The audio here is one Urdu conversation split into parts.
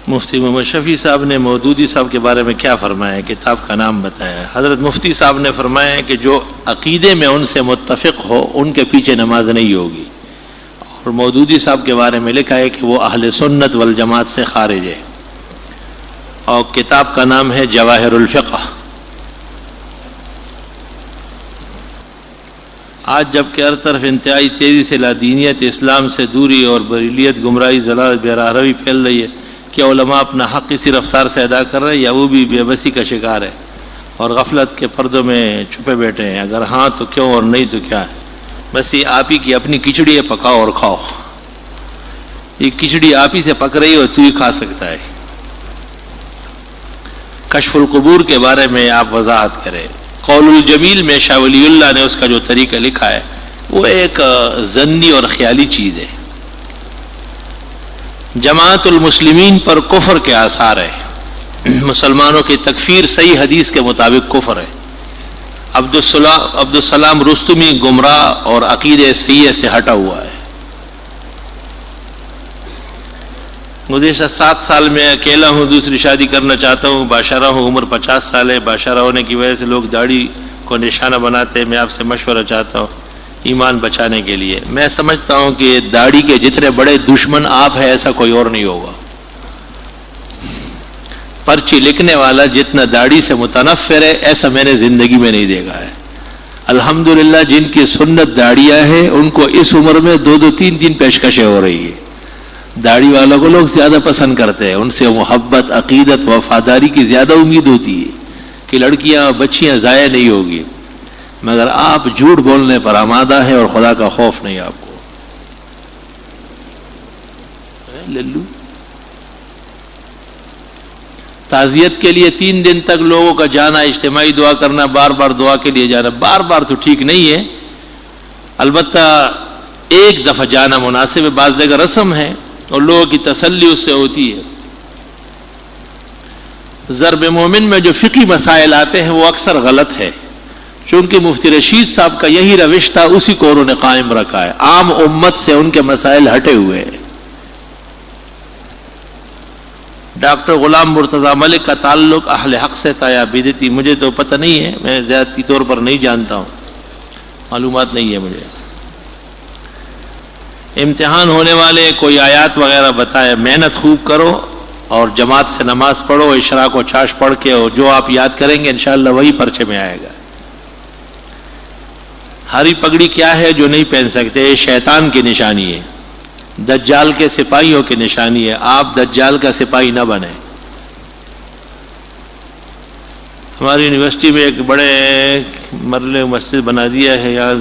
مفتی محمد شفیع صاحب نے مودودی صاحب کے بارے میں کیا فرمایا ہے؟ کتاب کا نام بتایا ہے۔ حضرت مفتی صاحب نے فرمایا ہے کہ جو عقیدے میں ان سے متفق ہو ان کے پیچھے نماز نہیں ہوگی، اور مودودی صاحب کے بارے میں لکھا ہے کہ وہ اہل سنت والجماعت سے خارج ہے، اور کتاب کا نام ہے جواہر الفقہ۔ آج جبکہ ہر طرف انتہائی تیزی سے لادینیت، اسلام سے دوری اور بریلیت، گمراہی، ضلالت، بے راہروی پھیل رہی ہے، کیا علماء اپنا حق اسی رفتار سے ادا کر رہے ہیں یا وہ بھی بے بسی کا شکار ہے اور غفلت کے پردوں میں چھپے بیٹھے ہیں؟ اگر ہاں تو کیوں، اور نہیں تو کیا ہے؟ بس یہ آپ ہی کی اپنی کھچڑی ہے، پکاؤ اور کھاؤ۔ یہ کھچڑی آپ ہی سے پک رہی ہے، تو ہی کھا سکتا ہے۔ کشف القبور کے بارے میں آپ وضاحت کریں۔ قول الجمیل میں شاہ ولی اللہ نے اس کا جو طریقہ لکھا ہے وہ ایک ظنی اور خیالی چیز ہے۔ جماعت المسلمین پر کفر کے آثار ہے، مسلمانوں کی تکفیر صحیح حدیث کے مطابق کفر ہے۔ عبدالسلام رستمی گمراہ اور عقیدہ صحیح سے ہٹا ہوا ہے۔ گزشتہ 7 سال میں اکیلا ہوں، دوسری شادی کرنا چاہتا ہوں، باشرہ ہوں، عمر 50 سال ہے۔ باشرہ ہونے کی وجہ سے لوگ داڑھی کو نشانہ بناتے ہیں۔ میں آپ سے مشورہ چاہتا ہوں ایمان بچانے کے لیے۔ میں سمجھتا ہوں کہ داڑھی کے جتنے بڑے دشمن آپ ہیں ایسا کوئی اور نہیں ہوگا۔ پرچی لکھنے والا جتنا داڑھی سے متنفر ہے ایسا میں نے زندگی میں نہیں دیکھا ہے۔ الحمدللہ جن کی سنت داڑیاں ہیں ان کو اس عمر میں 2-2 3-3 پیشکشیں ہو رہی ہیں۔ داڑھی والوں کو لوگ زیادہ پسند کرتے ہیں، ان سے محبت، عقیدت، وفاداری کی زیادہ امید ہوتی ہے کہ لڑکیاں بچیاں ضائع نہیں ہوگی، مگر آپ جھوٹ بولنے پر آمادہ ہے اور خدا کا خوف نہیں آپ کو۔ للو تعزیت کے لیے 3 دن تک لوگوں کا جانا، اجتماعی دعا کرنا، بار بار دعا کے لیے جانا، بار بار تو ٹھیک نہیں ہے، البتہ ایک دفعہ جانا مناسب ہے۔ بعض جگہ رسم ہے اور لوگوں کی تسلی اس سے ہوتی ہے۔ ضرب مومن میں جو فقہی مسائل آتے ہیں وہ اکثر غلط ہے، چونکہ مفتی رشید صاحب کا یہی روش تھا، اسی کو انہوں نے قائم رکھا ہے۔ عام امت سے ان کے مسائل ہٹے ہوئے ہیں۔ ڈاکٹر غلام مرتضیٰ ملک کا تعلق اہل حق سے تھا یا بدعتی، مجھے تو پتہ نہیں ہے، میں ذاتی طور پر نہیں جانتا ہوں، معلومات نہیں ہے مجھے۔ امتحان ہونے والے کوئی آیات وغیرہ بتائے۔ محنت خوب کرو اور جماعت سے نماز پڑھو، اشراق و چاش پڑھ کے، اور جو آپ یاد کریں گے انشاءاللہ وہی پرچے میں آئے گا۔ ہری پگڑی کیا ہے جو نہیں پہن سکتے؟ یہ شیطان کی نشانی ہے، دجال کے سپاہیوں کی نشانی ہے، آپ دجال کا سپاہی نہ بنیں۔ ہماری یونیورسٹی میں ایک بڑے مرلے مسجد بنا دیا ہے، یا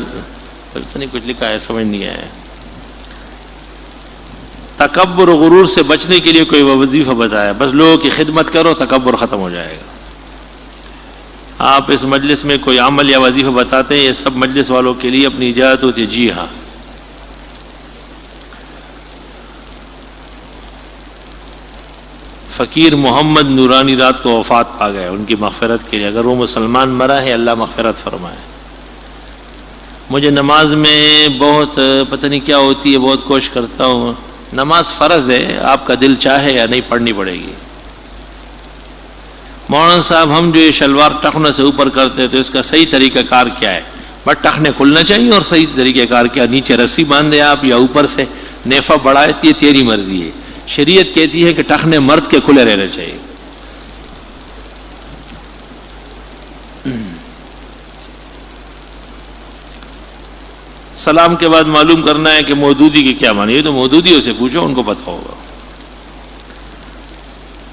پتہ نہیں کچھ لکھا ہے سمجھ نہیں آیا۔ تکبر و غرور سے بچنے کے لیے کوئی وظیفہ بتایا، بس لوگوں کی خدمت کرو، تکبر ختم ہو جائے گا۔ آپ اس مجلس میں کوئی عمل یا وظیفہ بتاتے ہیں، یہ سب مجلس والوں کے لیے اپنی اجازت ہوتی ہے؟ جی ہاں۔ فقیر محمد نورانی رات کو وفات پا گئے، ان کی مغفرت کے لیے، اگر وہ مسلمان مرا ہے اللہ مغفرت فرمائے۔ مجھے نماز میں بہت پتہ نہیں کیا ہوتی ہے، بہت کوشش کرتا ہوں، نماز فرض ہے، آپ کا دل چاہے یا نہیں پڑھنی پڑے گی۔ مولانا صاحب ہم جو یہ شلوار ٹخنے سے اوپر کرتے ہیں تو اس کا صحیح طریقہ کار کیا ہے؟ بس ٹخنے کھلنا چاہیے، اور صحیح طریقہ کار کیا؟ نیچے رسی باندھے آپ یا اوپر سے نیفا بڑھاتی ہے، تیری مرضی ہے۔ شریعت کہتی ہے کہ ٹخنے مرد کے کھلے رہنے چاہیے۔ سلام کے بعد معلوم کرنا ہے کہ مودودی کی کیا معنی ہے، تو مودودیوں سے پوچھو، ان کو پتہ ہوگا۔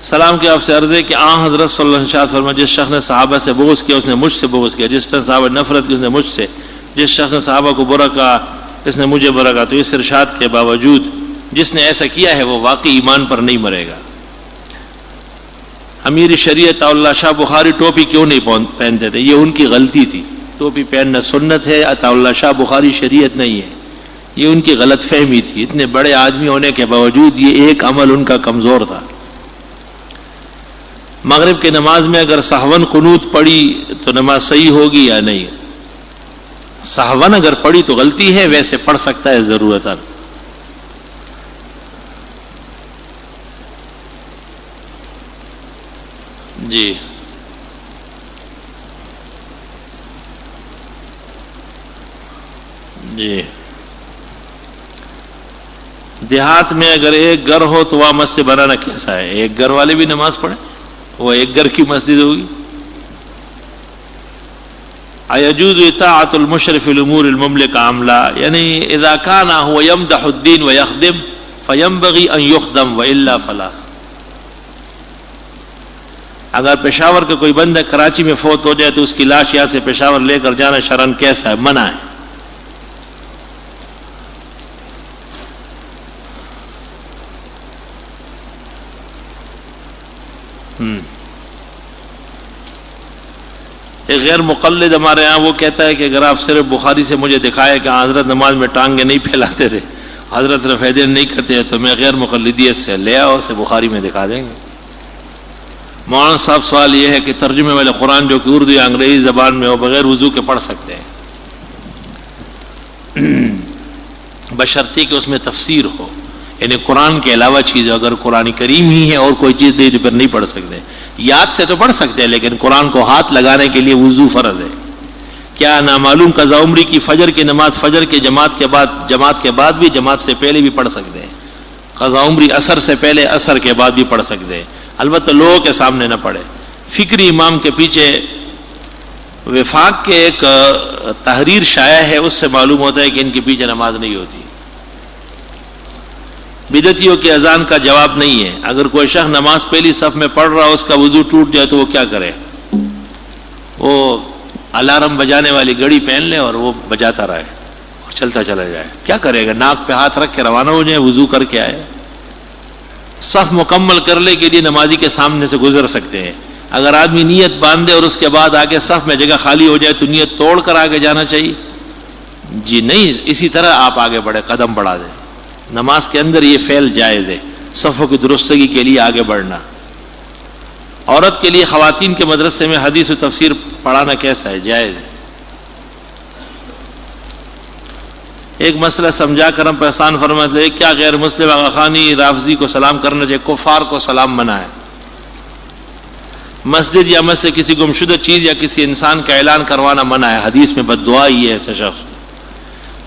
سلام کے آپ سے عرض ہے کہ حضرت صلی اللہ علیہ وسلم فرمایا، جس شخص نے صحابہ سے بغض کیا اس نے مجھ سے بغض کیا، جس نے صحابہ نفرت کی اس نے مجھ سے، جس شخص نے صحابہ کو برا کہا اس نے مجھے برا کہا۔ تو اس ارشاد کے باوجود جس نے ایسا کیا ہے وہ واقعی ایمان پر نہیں مرے گا۔ امیر شریعت اللہ شاہ بخاری ٹوپی کیوں نہیں پہنتے تھے؟ یہ ان کی غلطی تھی۔ ٹوپی پہننا سنت ہے، عطا اللہ شاہ بخاری شریعت نہیں ہے، یہ ان کی غلط فہمی تھی۔ اتنے بڑے آدمی ہونے کے باوجود یہ ایک عمل ان کا کمزور تھا۔ مغرب کی نماز میں اگر سہون قنوت پڑھی تو نماز صحیح ہوگی یا نہیں؟ سہون اگر پڑھی تو غلطی ہے، ویسے پڑھ سکتا ہے ضرورتاً۔ جی جی دیہات میں اگر ایک گھر ہو تو وہاں مسجد بنانا کیسا ہے؟ ایک گھر والے بھی نماز پڑھیں، وہ ایک گھر کی مسجد ہوگی؟ ایجوز اطاعت المشرف الامور المملکہ عاملہ، یعنی اذا کان هو یمدح الدین ویخدم فینبغی ان یخدم والا فلا۔ اگر پشاور کا کوئی بندہ کراچی میں فوت ہو جائے تو اس کی لاش یہاں سے پشاور لے کر جانا شرعاً کیسا ہے؟ منع ہے۔ ایک غیر مقلد ہمارے ہاں وہ کہتا ہے کہ اگر آپ صرف بخاری سے مجھے دکھائے کہ حضرت نماز میں ٹانگیں نہیں پھیلاتے تھے، حضرت رفع نہیں کرتے، تو میں غیر مقلدیت سے لے آؤ اسے بخاری میں دکھا دیں گے۔ مولانا صاحب سوال یہ ہے کہ ترجمے والے قرآن جو کہ اردو یا انگریزی زبان میں ہو بغیر وضو کے پڑھ سکتے ہیں، بشرطی کہ اس میں تفسیر ہو، یعنی قرآن کے علاوہ چیز، اگر قرآن کریم ہی ہے اور کوئی چیز نہیں تو پھر نہیں پڑھ سکتے۔ یاد سے تو پڑھ سکتے ہیں لیکن قرآن کو ہاتھ لگانے کے لیے وضو فرض ہے۔ کیا نامعلوم قضا عمری کی فجر کی نماز فجر کے جماعت کے بعد بھی جماعت سے پہلے بھی پڑھ سکتے ہیں؟ قضا عمری عصر سے پہلے عصر کے بعد بھی پڑھ سکتے ہیں، البتہ لوگوں کے سامنے نہ پڑھے۔ فکری امام کے پیچھے وفاق کے ایک تحریر شائع ہے، اس سے معلوم ہوتا ہے کہ ان کے پیچھے نماز نہیں ہوتی۔ بدعتیوں کی اذان کا جواب نہیں ہے۔ اگر کوئی شخص نماز پہلی صف میں پڑھ رہا ہو، اس کا وضو ٹوٹ جائے تو وہ کیا کرے؟ وہ الارم بجانے والی گھڑی پہن لے اور وہ بجاتا رہے اور چلتا چلا جائے۔ کیا کرے گا؟ ناک پہ ہاتھ رکھ کے روانہ ہو جائے، وضو کر کے آئے۔ صف مکمل کرنے کے لیے نمازی کے سامنے سے گزر سکتے ہیں۔ اگر آدمی نیت باندھے اور اس کے بعد آگے صف میں جگہ خالی ہو جائے تو نیت توڑ کر آگے جانا چاہیے؟ جی نہیں، اسی طرح آپ آگے بڑھے، قدم بڑھا دیں۔ نماز کے اندر یہ فعل جائز ہے، صفوں کی درستگی کے لیے آگے بڑھنا۔ عورت کے لیے خواتین کے مدرسے میں حدیث و تفسیر پڑھانا کیسا ہے؟ جائز ہے۔ ایک مسئلہ سمجھا کر ہم احسان فرماتے ہیں، کیا غیر مسلم آغا خانی رافضی کو سلام کرنا چاہیے؟ کفار کو سلام منع ہے۔ مسجد یا مسجد کسی گمشدہ چیز یا کسی انسان کا اعلان کروانا منع ہے، حدیث میں بد دعا ہی ہے ایسے شخص۔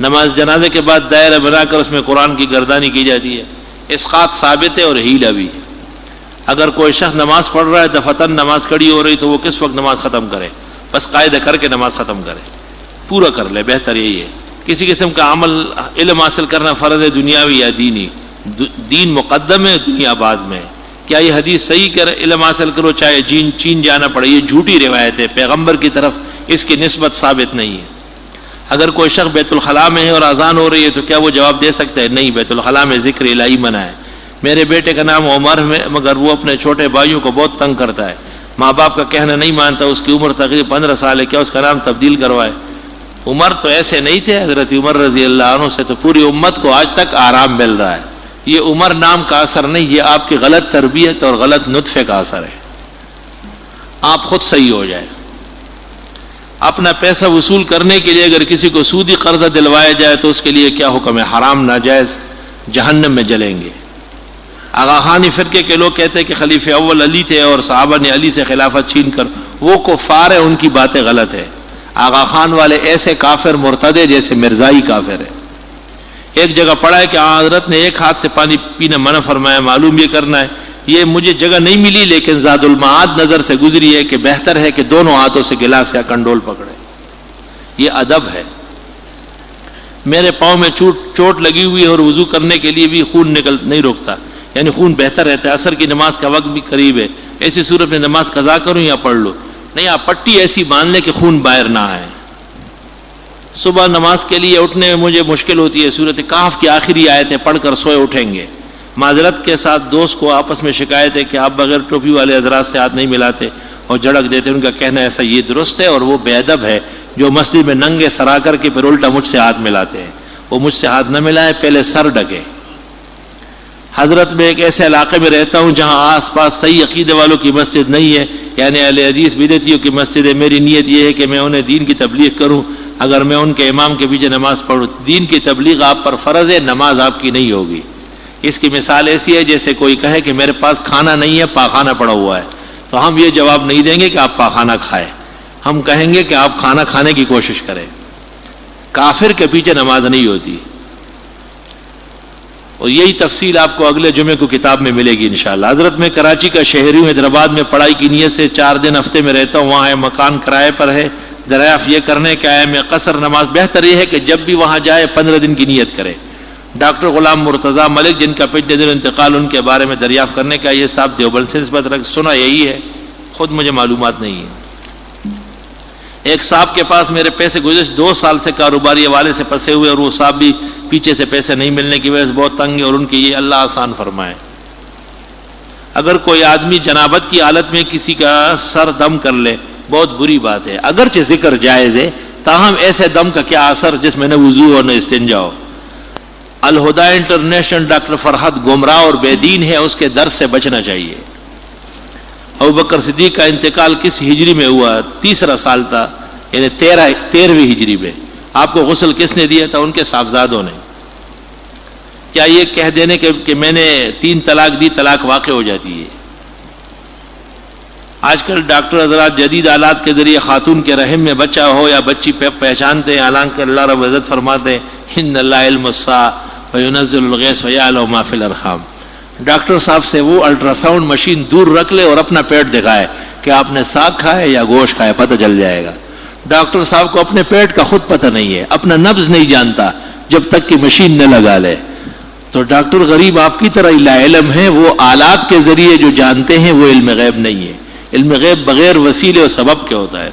نماز جنازے کے بعد دائرہ بنا کر اس میں قرآن کی گردانی کی جاتی ہے، اسقاط ثابت ہے اور ہیلہ بھی۔ اگر کوئی شخص نماز پڑھ رہا ہے دفعتاً نماز کھڑی ہو رہی تو وہ کس وقت نماز ختم کرے؟ بس قاعدہ کر کے نماز ختم کرے، پورا کر لے، بہتر یہی ہے۔ کسی قسم کا عمل علم حاصل کرنا فرض ہے، دنیاوی یا دینی؟ دین مقدم ہے، دنیا بعد میں۔ کیا یہ حدیث صحیح کر علم حاصل کرو چاہے چین جانا پڑے؟ یہ جھوٹی روایت ہے، پیغمبر کی طرف اس کی نسبت ثابت نہیں ہے۔ اگر کوئی شخص بیت الخلاء میں ہے اور اذان ہو رہی ہے تو کیا وہ جواب دے سکتا ہے؟ نہیں، بیت الخلاء میں ذکر الہی منع ہے۔ میرے بیٹے کا نام عمر ہے مگر وہ اپنے چھوٹے بھائیوں کو بہت تنگ کرتا ہے، ماں باپ کا کہنا نہیں مانتا، اس کی عمر تقریباً 15 سال ہے، کیا اس کا نام تبدیل کروائے؟ عمر تو ایسے نہیں تھے، حضرت عمر رضی اللہ عنہ سے تو پوری امت کو آج تک آرام مل رہا ہے۔ یہ عمر نام کا اثر نہیں، یہ آپ کی غلط تربیت اور غلط نطفے کا اثر ہے۔ آپ خود صحیح ہو جائے۔ اپنا پیسہ وصول کرنے کے لیے اگر کسی کو سودی قرضہ دلوایا جائے تو اس کے لیے کیا حکم ہے؟ حرام، ناجائز، جہنم میں جلیں گے۔ آغا خانی فرقے کے لوگ کہتے ہیں کہ خلیفہ اول علی تھے اور صحابہ نے علی سے خلافت چھین کر، وہ کفار ہے، ان کی باتیں غلط ہے۔ آغا خان والے ایسے کافر مرتد ہے جیسے مرزائی کافر ہے۔ ایک جگہ پڑھا ہے کہ حضرت نے ایک ہاتھ سے پانی پینا منع فرمایا، معلوم یہ کرنا ہے، یہ مجھے جگہ نہیں ملی لیکن زاد المعاد نظر سے گزری ہے کہ بہتر ہے کہ دونوں ہاتھوں سے گلاس یا کنڈول پکڑے، یہ ادب ہے۔ میرے پاؤں میں چوٹ لگی ہوئی ہے اور وضو کرنے کے لیے بھی خون نہیں روکتا، یعنی خون بہتر رہتا ہے، عصر کی نماز کا وقت بھی قریب ہے، ایسی صورت میں نماز قضا کروں یا پڑھ لو؟ نہیں، آپ پٹی ایسی باندھ لیں کہ خون باہر نہ آئے۔ صبح نماز کے لیے اٹھنے میں مجھے مشکل ہوتی ہے، سورۃ کہف کی آخری آیتیں پڑھ کر سوئے اٹھیں گے۔ معذرت کے ساتھ دوست کو آپس میں شکایت ہے کہ آپ بغیر ٹوپی والے حضرات سے ہاتھ نہیں ملاتے اور جھڑک دیتے، ان کا کہنا ایسا یہ درست ہے اور وہ بے ادب ہے جو مسجد میں ننگے سر آ کر کے پھر الٹا مجھ سے ہاتھ ملاتے ہیں۔ وہ مجھ سے ہاتھ نہ ملائے، پہلے سر ڈھکے۔ حضرت میں ایک ایسے علاقے میں رہتا ہوں جہاں آس پاس صحیح عقیدے والوں کی مسجد نہیں ہے، یعنی اہل حدیث بدعتیوں کی مسجد ہے۔ میری نیت یہ ہے کہ میں انہیں دین کی تبلیغ کروں، اگر میں ان کے امام کے پیچھے نماز پڑھوں۔ دین کی تبلیغ آپ پر فرض ہے، نماز آپ کی نہیں ہوگی۔ اس کی مثال ایسی ہے جیسے کوئی کہے کہ میرے پاس کھانا نہیں ہے، پاخانہ پڑا ہوا ہے، تو ہم یہ جواب نہیں دیں گے کہ آپ پاخانہ کھائیں، ہم کہیں گے کہ آپ کھانا کھانے کی کوشش کریں۔ کافر کے پیچھے نماز نہیں ہوتی، اور یہی تفصیل آپ کو اگلے جمعے کو کتاب میں ملے گی انشاءاللہ۔ حضرت میں کراچی کا شہری ہوں، حیدرآباد میں پڑھائی کی نیت سے 4 دن ہفتے میں رہتا ہوں، وہاں ہے مکان کرائے پر ہے، دریافت یہ کرنے کا ہے میں قصر نماز بہتر یہ ہے کہ جب بھی وہاں جائے 15 دن کی نیت کرے۔ ڈاکٹر غلام مرتضیٰ ملک جن کا پچھلے دن انتقال، ان کے بارے میں دریافت کرنے کا، یہ صاحب دیوبند سے نسبت رکھ، سنا یہی ہے، خود مجھے معلومات نہیں ہے۔ ایک صاحب کے پاس میرے پیسے گزشتہ 2 سال سے کاروباری حوالے سے پھنسے ہوئے، اور وہ صاحب بھی پیچھے سے پیسے نہیں ملنے کی وجہ سے بہت تنگ ہے، اور ان کی یہ اللہ آسان فرمائے۔ اگر کوئی آدمی جنابت کی حالت میں کسی کا سر دم کر لے بہت بری بات ہے، اگرچہ ذکر جائز ہے، تاہم ایسے دم کا کیا اثر جس میں نہ وضو اور نہ استنجا ہو۔ الہدا انٹرنیشنل ڈاکٹر فرحت گمراہ اور بے دین ہے، اس کے درس سے بچنا چاہیے۔ ابوبکر صدیق کا انتقال کس ہجری میں ہوا؟ 3 سال تھا، یعنی 13ویں ہجری میں۔ آپ کو غسل کس نے دیا تھا؟ ان کے صاحبزادوں نے۔ کیا یہ کہہ دینے کہ میں نے 3 طلاق دی طلاق واقع ہو جاتی ہے؟ آج کل ڈاکٹر حضرات جدید آلات کے ذریعے خاتون کے رحم میں بچہ ہو یا بچی پہچانتے ہیں، حالانکہ اللہ رب العزت فرماتے ہیں ان اللہ علم الساعۃ وینزل الغیث ویعلم ما فی الارحام۔ ڈاکٹر صاحب سے وہ الٹرا ساؤنڈ مشین دور رکھ لے اور اپنا پیٹ دکھائے کہ آپ نے ساگ کھایا یا گوشت کھایا، پتہ چل جائے گا۔ ڈاکٹر صاحب کو اپنے پیٹ کا خود پتہ نہیں ہے، اپنا نبض نہیں جانتا جب تک کہ مشین نہ لگا لے۔ تو ڈاکٹر غریب آپ کی طرح لا علم ہے، وہ آلات کے ذریعے جو جانتے ہیں وہ علم غیب نہیں ہے۔ علم غیب بغیر وسیلے اور سبب کے ہوتا ہے۔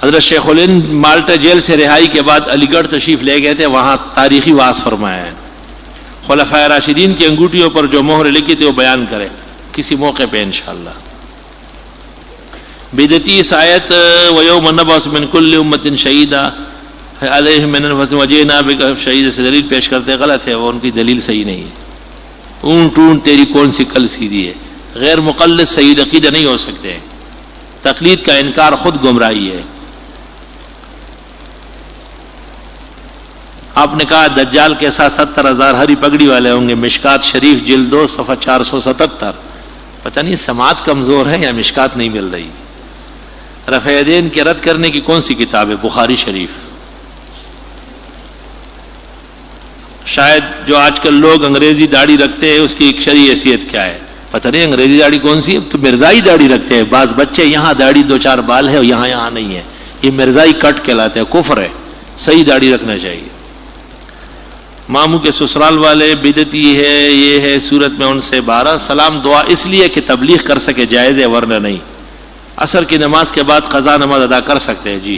حضرت شیخ الہند مالٹا جیل سے رہائی کے بعد علی گڑھ تشریف لے گئے تھے، وہاں تاریخی واعظ فرمایا ہے۔ خلفائے راشدین کی انگوٹھیوں پر جو مہر لکھی تھی وہ بیان کرے کسی موقع پہ انشاءاللہ۔ بدعتی اس آیت وَيَوْمَ نَبْعَثُ مِنْ كُلِّ أُمَّةٍ شَهِيدًا عَلَيْهِمْ مِنْ أَنفُسِهِمْ وَجِئْنَا بِكَ شَهِيدًا سے دلیل پیش کرتے غلط ہے، وہ ان کی دلیل صحیح نہیں ہے۔ اونٹ تیری کون سی کل سیدھی ہے، غیر مقلد صحیح عقیدہ نہیں ہو سکتے۔ تقلید کا انکار خود گمراہی ہے۔ آپ نے کہا دجال کے ساتھ 70,000 ہری پگڑی والے ہوں گے، مشکات شریف جلد 2 صفحہ 477۔ پتہ نہیں سماعت کمزور ہے یا مشکات نہیں مل رہی۔ رفع یدین کے رد کرنے کی کون سی کتاب ہے؟ بخاری شریف۔ شاید جو آج کل لوگ انگریزی داڑھی رکھتے ہیں اس کی ایک شرعی حیثیت کیا ہے پتہ نہیں، انگریزی داڑھی کون سی ہے؟ تو مرزائی داڑھی رکھتے ہیں بعض بچے، یہاں داڑھی 2-4 بال ہے اور یہاں نہیں ہے، یہ مرزائی کٹ کہلاتے ہیں، کفر ہے۔ صحیح داڑھی رکھنا چاہیے۔ ماموں کے سسرال والے بدعتی ہے، یہ ہے صورت میں ان سے 12 سلام دعا اس لیے کہ تبلیغ کر سکے جائز ہے، ورنہ نہیں۔ عصر کی نماز کے بعد قضا نماز ادا کر سکتے ہیں؟ جی۔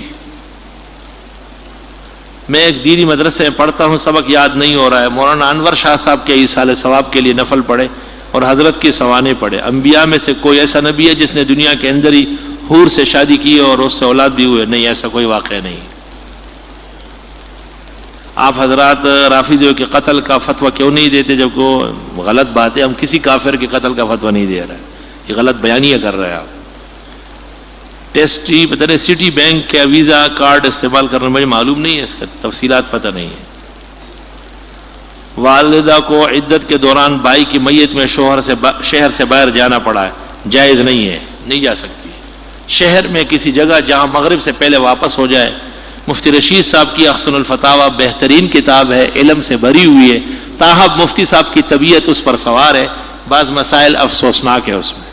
میں ایک دینی مدرسے میں پڑھتا ہوں، سبق یاد نہیں ہو رہا ہے، مولانا انور شاہ صاحب کے ایصال ثواب کے لیے نفل پڑھے اور حضرت کی سوانے پڑھے۔ انبیاء میں سے کوئی ایسا نبی ہے جس نے دنیا کے اندر ہی حور سے شادی کی اور اس سے اولاد بھی ہوئے؟ نہیں، ایسا کوئی واقعہ نہیں۔ آپ حضرات رافضیوں کے قتل کا فتویٰ کیوں نہیں دیتے جب کو غلط بات ہے؟ ہم کسی کافر کے قتل کا فتویٰ نہیں دے رہے، یہ غلط بیانیہ کر رہے ہیں آپ۔ ٹیسٹی پتہ نہیں سٹی بینک کا ویزا کارڈ استعمال کرنا مجھے معلوم نہیں ہے، اس کا تفصیلات پتہ نہیں ہے۔ والدہ کو عدت کے دوران بھائی کی میت میں شہر سے باہر جانا پڑا ہے، جائز نہیں ہے، نہیں جا سکتی۔ شہر میں کسی جگہ جہاں مغرب سے پہلے واپس ہو جائے۔ مفتی رشید صاحب کی احسن الفتاویٰ بہترین کتاب ہے، علم سے بھری ہوئی ہے، تاہم مفتی صاحب کی طبیعت اس پر سوار ہے، بعض مسائل افسوسناک ہے اس میں۔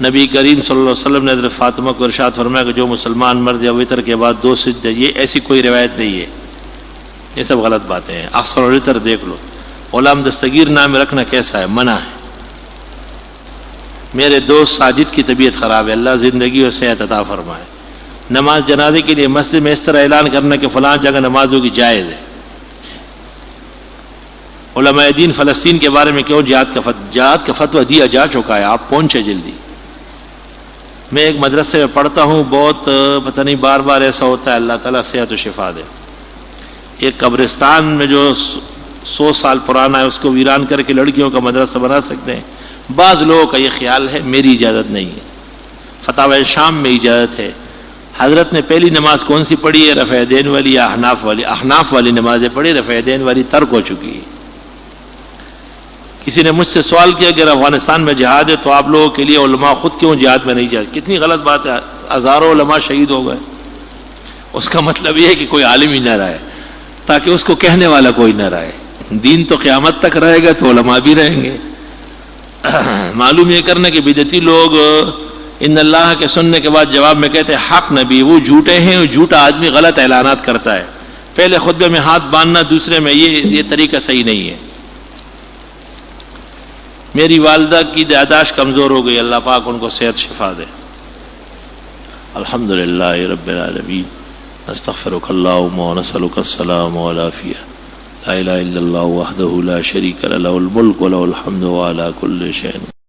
نبی کریم صلی اللہ علیہ وسلم نے حضرت فاطمہ کو ارشاد فرمایا کہ جو مسلمان مرد یا وطر کے بعد 2 سجدے، یہ ایسی کوئی روایت نہیں ہے، یہ سب غلط باتیں ہیں۔ احسن الوطر دیکھ لو، غلام دستگیر نام رکھنا کیسا ہے؟ منع ہے۔ میرے دوست ساجد کی طبیعت خراب ہے، اللہ زندگی اور صحت عطا فرمائے۔ نماز جنازے کے لیے مسجد میں اس طرح اعلان کرنا کہ فلاں جگہ نماز ہوگی، جائز ہے۔ علماء دین فلسطین کے بارے میں کیوں جہاد کا فتویٰ دیا جا چکا ہے، آپ پہنچے جلدی۔ میں ایک مدرسے میں پڑھتا ہوں، بہت پتہ نہیں بار بار ایسا ہوتا ہے، اللہ تعالیٰ صحت و شفا دے۔ ایک قبرستان میں جو 100 سال پرانا ہے اس کو ویران کر کے لڑکیوں کا مدرسہ بنا سکتے ہیں۔ بعض لوگوں کا یہ خیال ہے، میری اجازت نہیں ہے۔ فتاوی شام میں اجازت ہے۔ حضرت نے پہلی نماز کون سی پڑھی ہے؟ رفع یدین والی یا احناف والی؟ احناف والی نمازیں پڑھی، رفع یدین والی ترک ہو چکی ہے۔ کسی نے مجھ سے سوال کیا کہ افغانستان میں جہاد ہے تو آپ لوگوں کے لیے علماء خود کیوں جہاد میں نہیں جاتے؟ کتنی غلط بات ہے، ہزاروں علماء شہید ہو گئے۔ اس کا مطلب یہ ہے کہ کوئی عالم ہی نہ رہے، تاکہ اس کو کہنے والا کوئی نہ رہے۔ دین تو قیامت تک رہے گا تو علماء بھی رہیں گے۔ معلوم یہ کرنا کہ بدعتی لوگ ان اللہ کے سننے کے بعد جواب میں کہتے ہیں حق نبی، وہ جھوٹے ہیں، وہ جھوٹا آدمی غلط اعلانات کرتا ہے۔ پہلے خطبے میں ہاتھ باندھنا، دوسرے میں یہ طریقہ صحیح نہیں ہے۔ میری والدہ کی یادداشت کمزور ہو گئی، اللہ پاک ان کو صحت شفا دے۔ الحمدللہ رب العالمین، استغفرک اللہم و نسألک السلام والعافیہ، لا الہ الا اللہ وحدہ لا شریک لہ، لہ الملک و لہ الحمد وعلی کل شیء